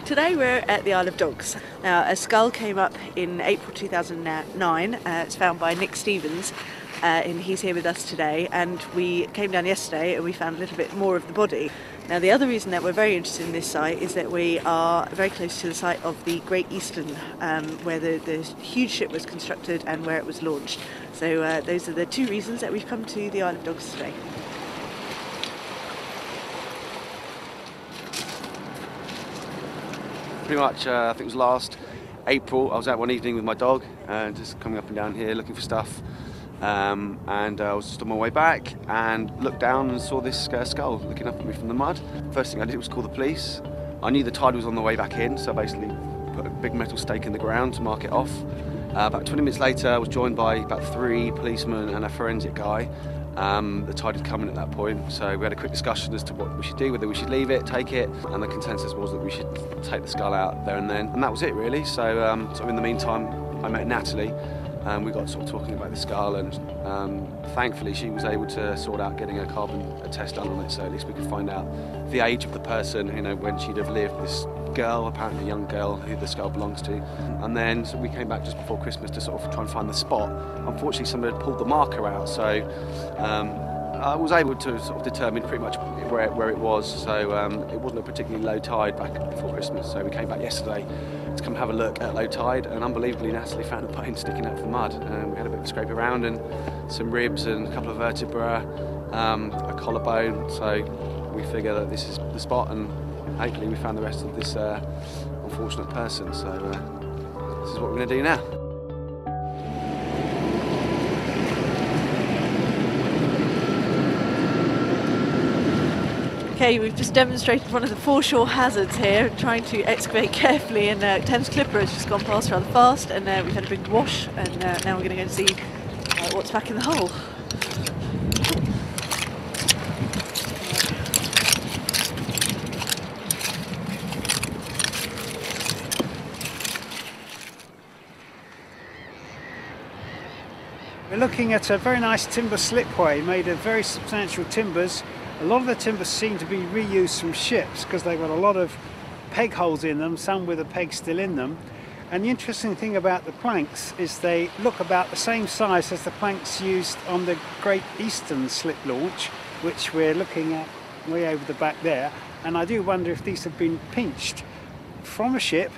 Today we're at the Isle of Dogs. Now, a skull came up in April 2009. It's found by Nick Stevens, and he's here with us today. And we came down yesterday and we found a little bit more of the body. Now, the other reason that we're very interested in this site is that we are very close to the site of the Great Eastern, where the huge ship was constructed and where it was launched. So those are the two reasons that we've come to the Isle of Dogs today. Pretty much, I think it was last April, I was out one evening with my dog, just coming up and down here looking for stuff, and I was just on my way back and looked down and saw this skull looking up at me from the mud. First thing I did was call the police. I knew the tide was on the way back in, so I basically put a big metal stake in the ground to mark it off. About 20 minutes later, I was joined by about 3 policemen and a forensic guy. The tide had come in at that point, so we had a quick discussion as to what we should do, whether we should leave it, take it, and the consensus was that we should take the skull out there and then, and that was it really. So in the meantime, I met Natalie, and we got sort of talking about the skull, and thankfully she was able to sort out getting a test done on it, so at least we could find out the age of the person, you know, when she'd have lived. This girl, apparently a young girl, who the skull belongs to. And then so we came back just before Christmas to sort of try and find the spot. Unfortunately, somebody had pulled the marker out, so I was able to sort of determine pretty much where it was. So it wasn't a particularly low tide back before Christmas, so we came back yesterday to come have a look at low tide, and unbelievably Natalie found a bone sticking out of the mud. We had a bit of a scrape around and some ribs and a couple of vertebrae, a collarbone, so we figure that this is the spot, and hopefully we found the rest of this unfortunate person. So this is what we're going to do now. Okay, we've just demonstrated one of the foreshore hazards here, trying to excavate carefully, and Thames Clipper has just gone past rather fast, and we've had a big wash, and now we're going to go and see what's back in the hole. We're looking at a very nice timber slipway made of very substantial timbers. A lot of the timbers seem to be reused from ships because they've got a lot of peg holes in them, some with a peg still in them. And the interesting thing about the planks is they look about the same size as the planks used on the Great Eastern slip launch, which we're looking at way over the back there. And I do wonder if these have been pinched from a ship,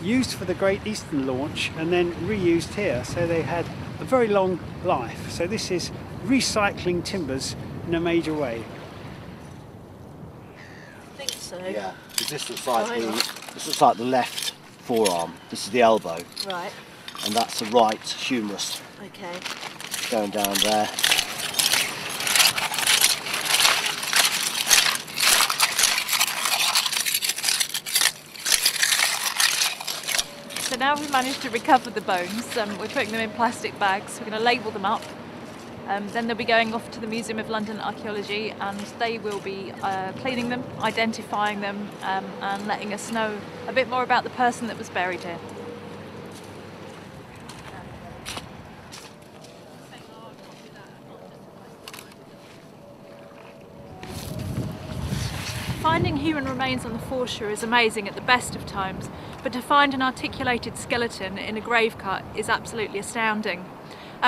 used for the Great Eastern launch, and then reused here. So they had a very long life. So this is recycling timbers in a major way. I think so. Yeah, because this looks like the left forearm. This is the elbow. Right. And that's the right humerus. Okay. Going down there. So now we've managed to recover the bones. We're putting them in plastic bags. We're going to label them up. Then they'll be going off to the Museum of London Archaeology, and they will be cleaning them, identifying them, and letting us know a bit more about the person that was buried here. Finding human remains on the foreshore is amazing at the best of times, but to find an articulated skeleton in a grave cut is absolutely astounding.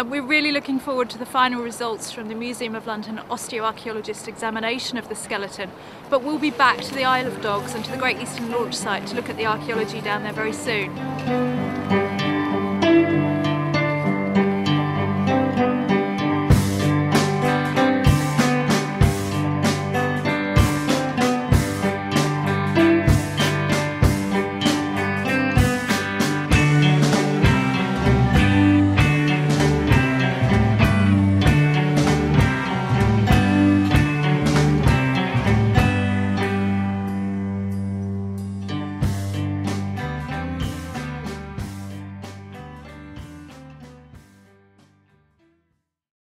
We're really looking forward to the final results from the Museum of London osteoarchaeologist examination of the skeleton, but we'll be back to the Isle of Dogs and to the Great Eastern launch site to look at the archaeology down there very soon.